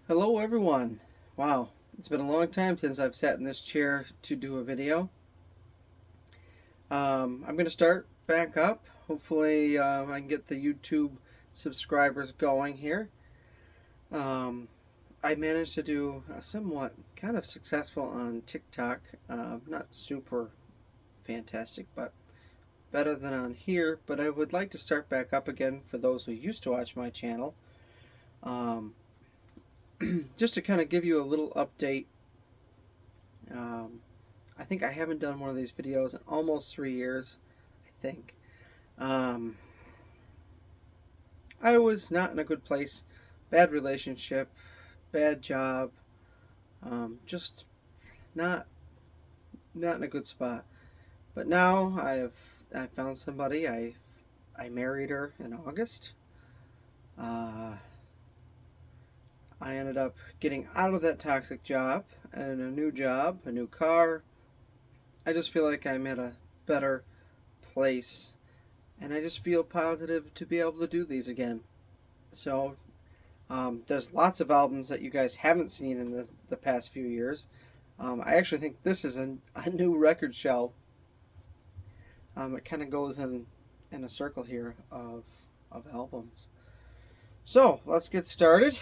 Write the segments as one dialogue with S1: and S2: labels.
S1: Hello everyone. Wow, it's been a long time since I've sat in this chair to do a video. I'm going to start back up. Hopefully I can get the YouTube subscribers going here. Um, I managed to do a somewhat kind of successful on TikTok. Not super fantastic, but better than on here. But I would like to start back up again for those who used to watch my channel. Um, just to kind of give you a little update. Um, I think I haven't done one of these videos in almost 3 years, I think. Um, I was not in a good place. Bad relationship, bad job, just not not in a good spot. But now I found somebody. I married her in August. Uh, I ended up getting out of that toxic job and a new job, a new car. I just feel like I'm at a better place, and I just feel positive to be able to do these again. So there's lots of albums that you guys haven't seen in the past few years. I actually think this is a new record shelf. It kind of goes in a circle here of albums. So let's get started.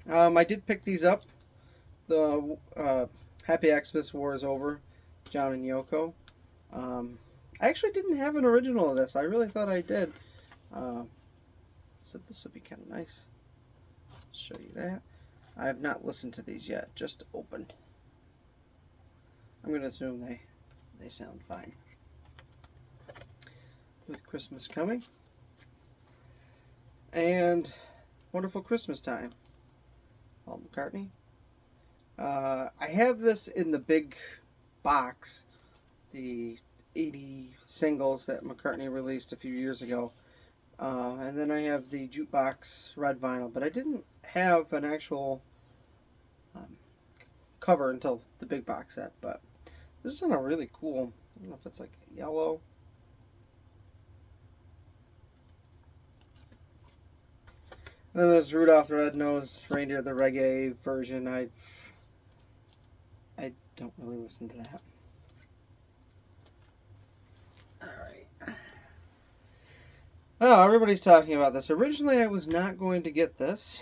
S1: I did pick these up. The Happy Xmas War is Over, John and Yoko. I actually didn't have an original of this. I really thought I did. So this would be kind of nice. I'll show you that. I have not listened to these yet, just opened. I'm going to assume they sound fine. With Christmas coming. And Wonderful Christmas Time. Paul McCartney. I have this in the big box, the 80 singles that McCartney released a few years ago. And then I have the jukebox red vinyl, but I didn't have an actual cover until the big box set. But this is in a really cool, I don't know if it's like yellow. And then there's Rudolph the Red-Nosed Reindeer, the reggae version. I don't really listen to that. Alright. Oh, everybody's talking about this. Originally, I was not going to get this,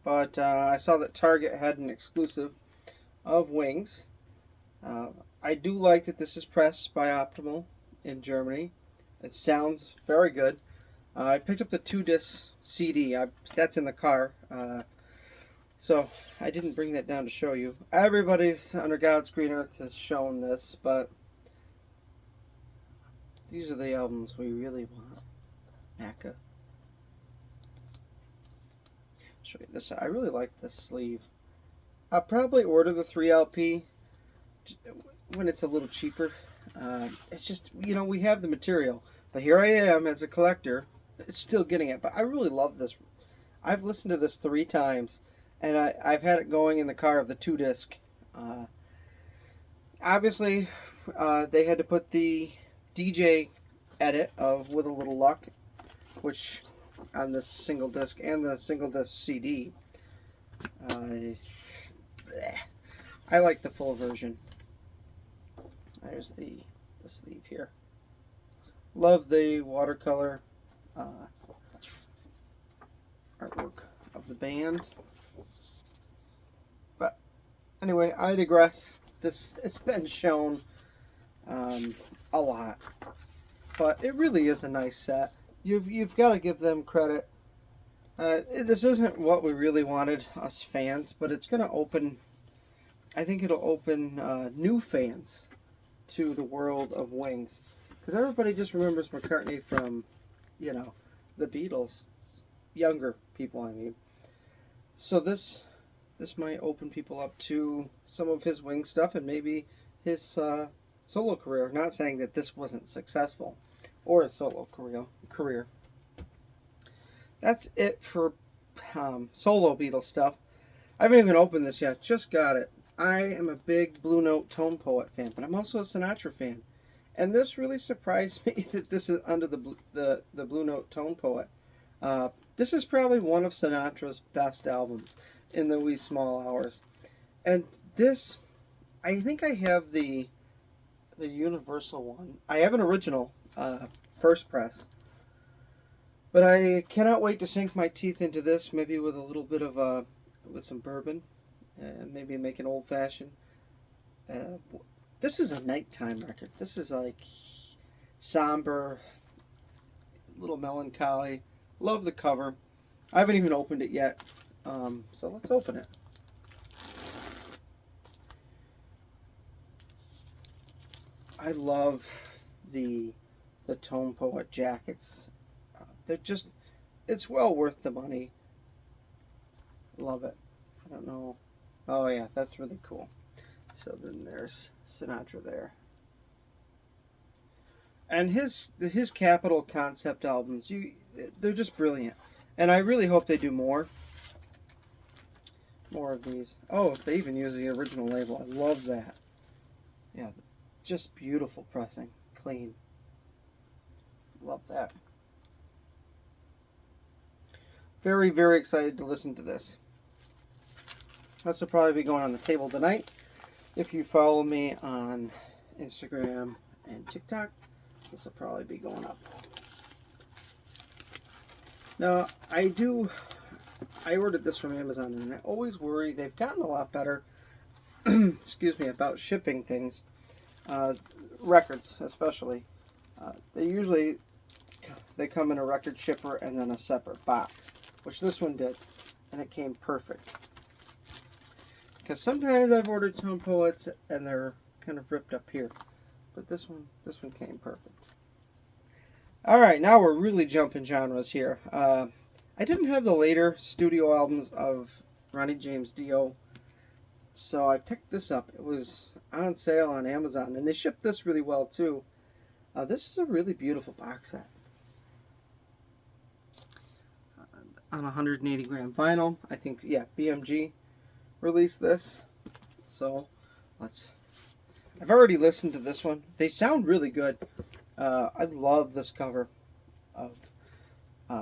S1: but I saw that Target had an exclusive of Wings. I do like that this is pressed by Optimal in Germany. It sounds very good. I picked up the 2-disc CD. That's in the car. So I didn't bring that down to show you. Everybody's under God's green earth has shown this, but these are the albums we really want. Macca. Show you this. I really like this sleeve. I'll probably order the 3LP when it's a little cheaper. It's just, we have the material. But here I am as a collector, still getting it. But I really love this. I've listened to this 3 times, and I've had it going in the car of the 2-disc. Obviously, they had to put the DJ edit of With a Little Luck, which on this single disc and the single disc CD. I like the full version. There's the sleeve here. Love the watercolor artwork of the band. But anyway, I digress. It's been shown a lot, but it really is a nice set. You've got to give them credit. This isn't what we really wanted, us fans, but it's going to open. I think it'll open new fans to the world of Wings, because everybody just remembers McCartney from, the Beatles, younger people, I mean. So this might open people up to some of his Wings stuff and maybe his solo career. Not saying that this wasn't successful or a solo career. That's it for solo Beatles stuff. I haven't even opened this yet. Just got it. I am a big Blue Note Tone Poet fan, but I'm also a Sinatra fan. And this really surprised me that this is under the Blue Note Tone Poet. This is probably one of Sinatra's best albums in the wee small hours. And this, I think I have the Universal one. I have an original first press, but I cannot wait to sink my teeth into this. Maybe with a little bit of with some bourbon, and maybe make an old fashioned. Uh, this is a nighttime record. This is like somber, little melancholy. Love the cover. I haven't even opened it yet, so let's open it. I love the Tone Poet jackets. They're just, it's well worth the money. Love it. I don't know. Oh yeah, that's really cool. So then there's Sinatra there. And his Capitol concept albums, they're just brilliant. And I really hope they do more of these. Oh, they even use the original label. I love that. Yeah, just beautiful pressing, clean. Love that. Very, very excited to listen to this. This will probably be going on the table tonight. If you follow me on Instagram and TikTok, this will probably be going up. Now, I ordered this from Amazon, and I always worry. They've gotten a lot better, excuse me, about shipping things. Records, especially. They come in a record shipper and then a separate box, which this one did, and it came perfect. Because sometimes I've ordered Tone Poets and they're kind of ripped up here, but this one came perfect. All right, now we're really jumping genres here. I didn't have the later studio albums of Ronnie James Dio, so I picked this up. It was on sale on Amazon, and they shipped this really well too. This is a really beautiful box set. On 180 gram vinyl. I think, yeah, BMG released this. So, I've already listened to this one. They sound really good. I love this cover of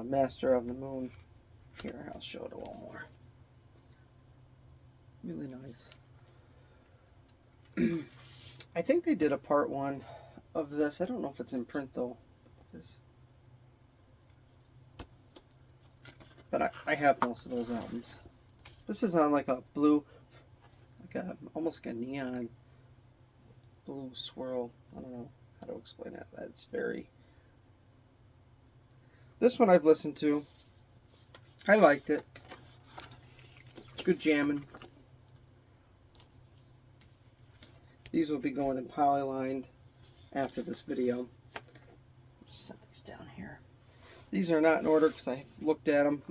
S1: Master of the Moon. Here, I'll show it a little more. Really nice. I think they did a part 1 of this. I don't know if it's in print though. But I have most of those albums. This is on like a blue, almost like a neon blue swirl. I don't know how to explain it. That's very... This one I've listened to. I liked it. It's good jamming. These will be going in polylined after this video. Just set these down here. These are not in order because I looked at them.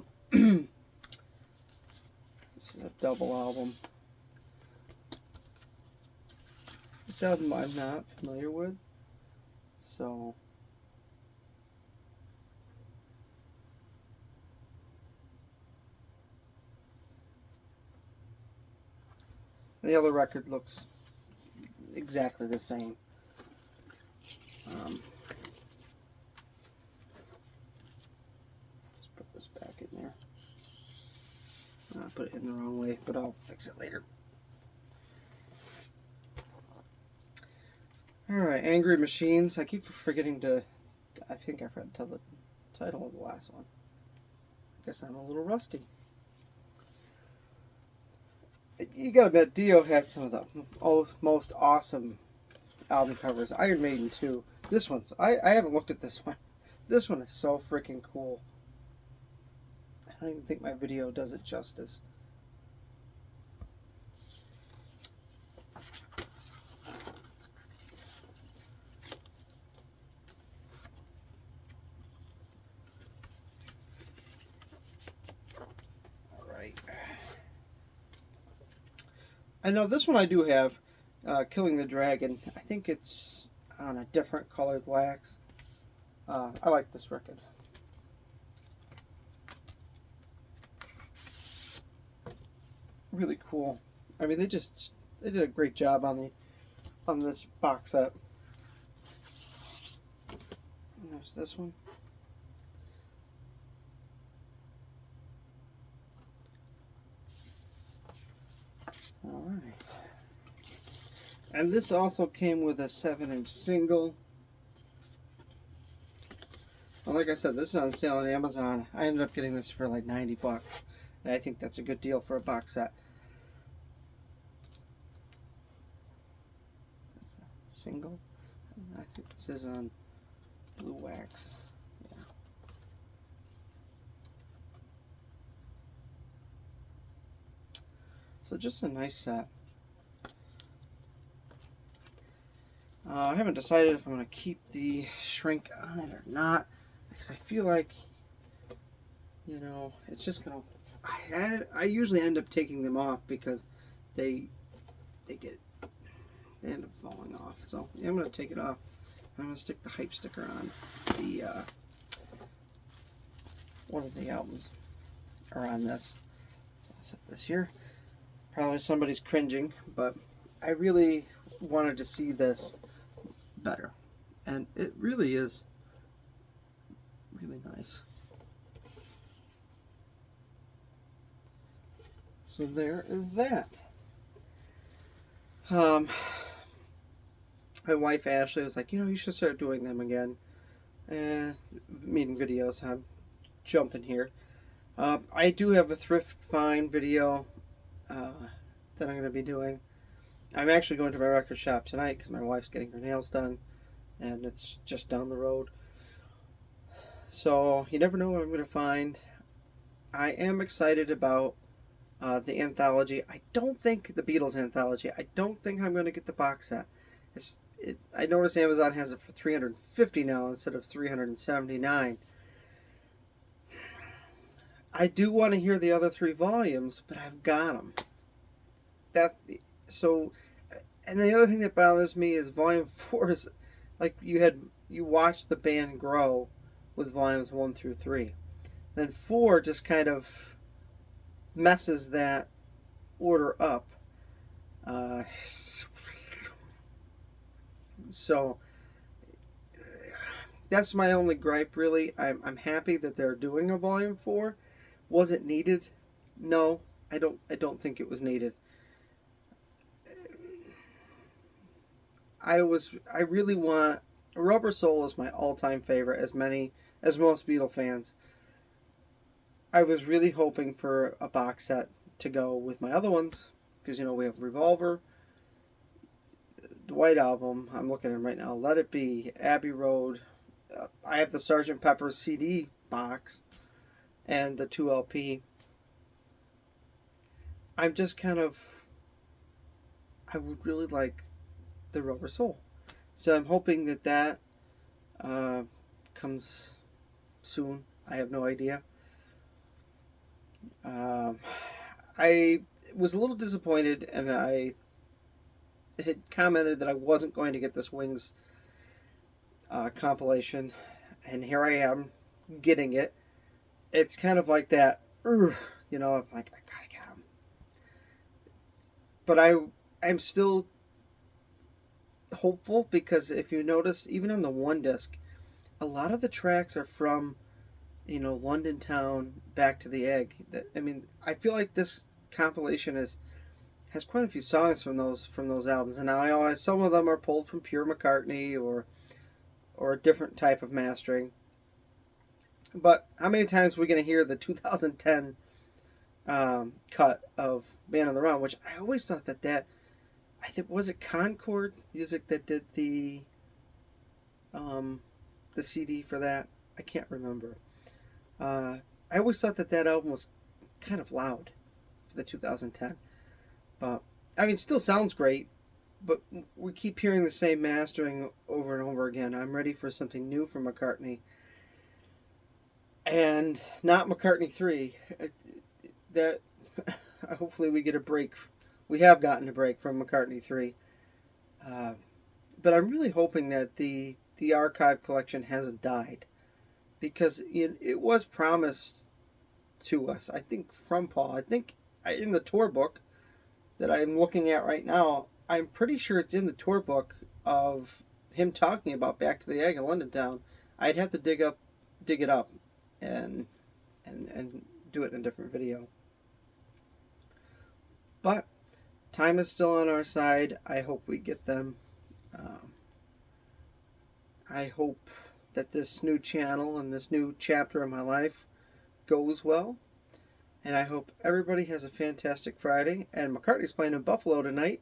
S1: This is a double album. This album I'm not familiar with, so the other record looks exactly the same. Just put this back in there. I put it in the wrong way, but I'll fix it later. Alright, Angry Machines. I keep forgetting to... I think I forgot to tell the title of the last one. I guess I'm a little rusty. You gotta admit, Dio had some of the most awesome album covers. Iron Maiden too. This one's... I haven't looked at this one. This one is so freaking cool. I don't even think my video does it justice. Alright. I know this one I do have, Killing the Dragon. I think it's on a different colored wax. I like this record. Really cool. I mean, they did a great job on this box set. And there's this one. And this also came with a 7-inch single. Well, like I said, this is on sale on Amazon. I ended up getting this for like 90 bucks. And I think that's a good deal for a box set. Single. I think this is on blue wax. Yeah. So just a nice set. I haven't decided if I'm going to keep the shrink on it or not, because I feel like, you know, it's just going to... I usually end up taking them off because they end up falling off. So yeah, I'm going to take it off. I'm going to stick the hype sticker on the one of the albums, or on this. I'll set this here. Probably somebody's cringing, but I really wanted to see this better, and it really is really nice. So there is that. My wife Ashley was like, you know, you should start doing them again. Meeting videos. I'm jumping here. I do have a thrift find video that I'm going to be doing. I'm actually going to my record shop tonight because my wife's getting her nails done, and it's just down the road. So you never know what I'm going to find. I am excited about the anthology. I don't think the Beatles anthology. I don't think I'm going to get the box set. I noticed Amazon has it for $350 now instead of $379. I do want to hear the other 3 volumes, but I've got them. And the other thing that bothers me is Volume 4 is like you watch the band grow with volumes 1 through 3. Then 4 just kind of messes that order up. So that's my only gripe, really. I'm happy that they're doing a volume 4. Was it needed? No, I don't think it was needed. I really want... Rubber Soul is my all-time favorite, as most Beatle fans. I was really hoping for a box set to go with my other ones, because, you know, we have Revolver, the White Album, I'm looking at them right now, Let It Be, Abbey Road, I have the Sgt. Pepper's CD box, and the 2 LP. I'm just kind of... I would really like the Rubber Soul. So I'm hoping that comes soon. I have no idea. I was a little disappointed, and I had commented that I wasn't going to get this Wings compilation, and here I am getting it. It's kind of like that, you know, I'm like, I gotta get them. But I'm still hopeful, because if you notice, even on the one disc, a lot of the tracks are from, you know, London Town, Back to the Egg. I mean, I feel like this compilation has quite a few songs from those albums, and now I know some of them are pulled from pure McCartney or a different type of mastering. But how many times are we going to hear the 2010 cut of Band on the Run, which I always thought that I think, was it Concord Music that did the CD for that? I can't remember. I always thought that album was kind of loud for the 2010. But I mean, it still sounds great, but we keep hearing the same mastering over and over again. I'm ready for something new from McCartney, and not McCartney 3. That hopefully we get a break. We have gotten a break from McCartney 3. But I'm really hoping that the archive collection hasn't died, because it was promised to us, I think, from Paul. I think in the tour book that I'm looking at right now, I'm pretty sure it's in the tour book of him talking about Back to the Egg in London Town. I'd have to dig it up and do it in a different video. But time is still on our side. I hope we get them. Um, I hope that this new channel and this new chapter of my life goes well. And I hope everybody has a fantastic Friday. And McCartney's playing in Buffalo tonight.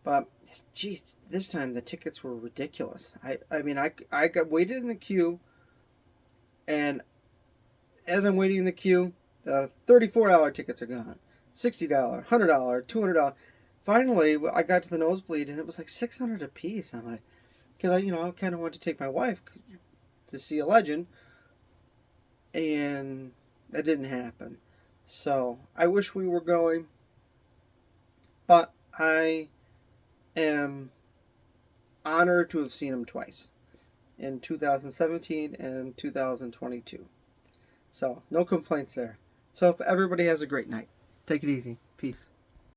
S1: But, geez, this time the tickets were ridiculous. I mean, I got waited in the queue. And as I'm waiting in the queue, the $34 tickets are gone. $60, $100, $200. Finally, I got to the nosebleed, and it was like $600 a piece. I'm like, because I kind of wanted to take my wife to see a legend, and that didn't happen. So I wish we were going, but I am honored to have seen him twice, in 2017 and 2022. So no complaints there. So if everybody has a great night. Take it easy. Peace.